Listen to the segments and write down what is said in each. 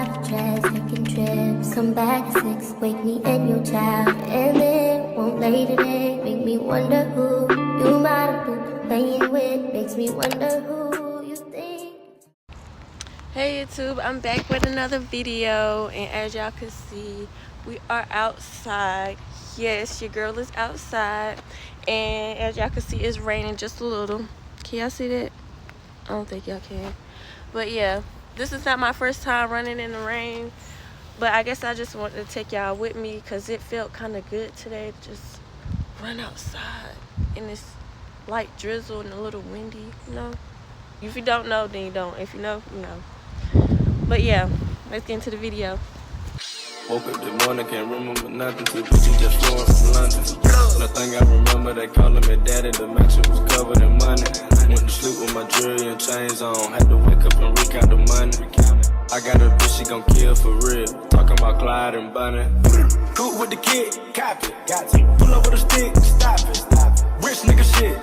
bottle trash, taking trips. Come back at 6, wake me and your child. And then won't lay today, make me wonder who you might have been playing with. Makes me wonder who you think. Hey YouTube, I'm back with another video, and as y'all can see, we are outside. Yes, your girl is outside, and as y'all can see, it's raining just a little. Can y'all see that? I don't think y'all can, but yeah, this is not my first time running in the rain, but I guess I just wanted to take y'all with me because it felt kind of good today to just run outside in this light drizzle and a little windy, you know. If you don't know, then you don't. If you know, you know. But yeah, let's get into the video. Woke up this morning, can't remember nothing. Two bitches just flew from London. Nothing I remember, they calling me daddy. The mansion was covered in money. Went to sleep with my jewelry and chains on. Had to wake up and recount the money. I got a bitch, she gon' kill for real. Talking about Clyde and Bunny. Cool with the kid, copy, got to. Pull up with a stick, stop it, stop it. Rich nigga shit,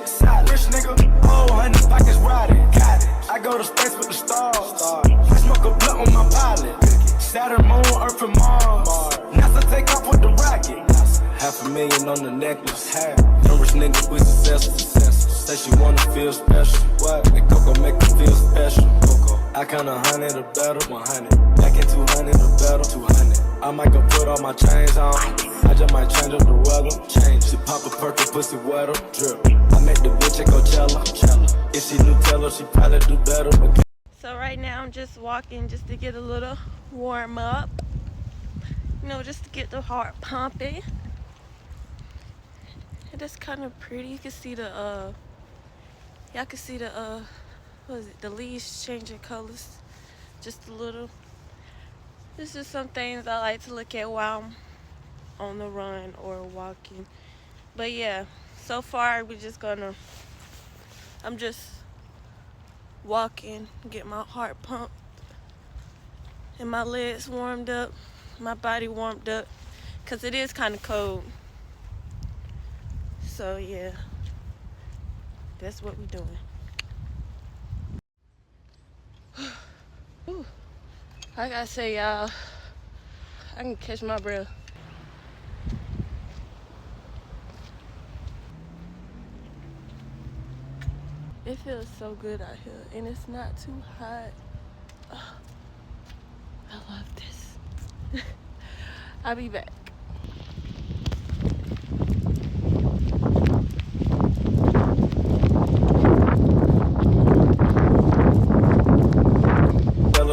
rich nigga. Oh, 100 pockets riding, got it. I go to space with the stars. I smoke a blunt on my pilot. Saturn, Moon, Earth, and Mars. NASA take off with the rocket. $500,000 on the necklace. Them rich niggas we successful. Say she wanna feel special. What? The cocoa make her feel special. I count 100 or better. 100. Back in 200 or better. 200. I might go put all my chains on. I just might change up the weather. Change. She pop a perk and pussy wetter. Drip. I make the bitch at Coachella. If she Nutella, she probably do better. But So right now I'm just walking just to get a little warm up. You know, just to get the heart pumping. And it's kind of pretty. You can see the y'all can see the what is it, the leaves changing colors just a little. This is some things I like to look at while I'm on the run or walking. But yeah, so far I'm just walking, get my heart pumped and my legs warmed up, my body warmed up, because it is kind of cold. So yeah, that's what we're doing. Whew. I gotta say, y'all, I can catch my breath. It feels so good out here, and it's not too hot. Oh, I love this. I'll be back.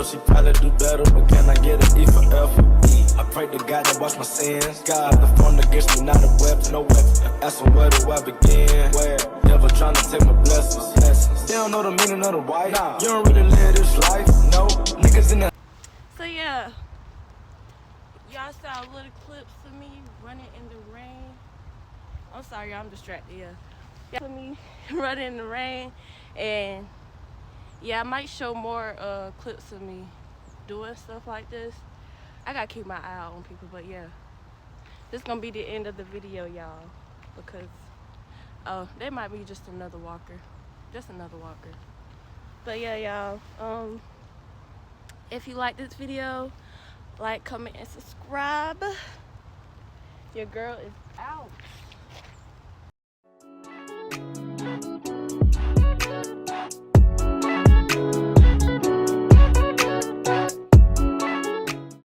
she probably do better, but can I get an E for effort? I pray to God that wash my sins. God, the formed against me, not a weapon, no weapon. Asking where do I begin? Where? Never trying to take my blessings. They don't know the meaning of the white. Nah. You don't really live this life. No, niggas in the. So yeah, y'all saw little clips of me running in the rain. I'm sorry, I'm distracted. Yeah, for me running in the rain, and yeah, I might show more clips of me doing stuff like this. I gotta keep my eye out on people, but yeah, this is gonna be the end of the video, y'all, because they might be just another walker. But yeah, y'all, if you like this video, like, comment, and subscribe. Your girl is out.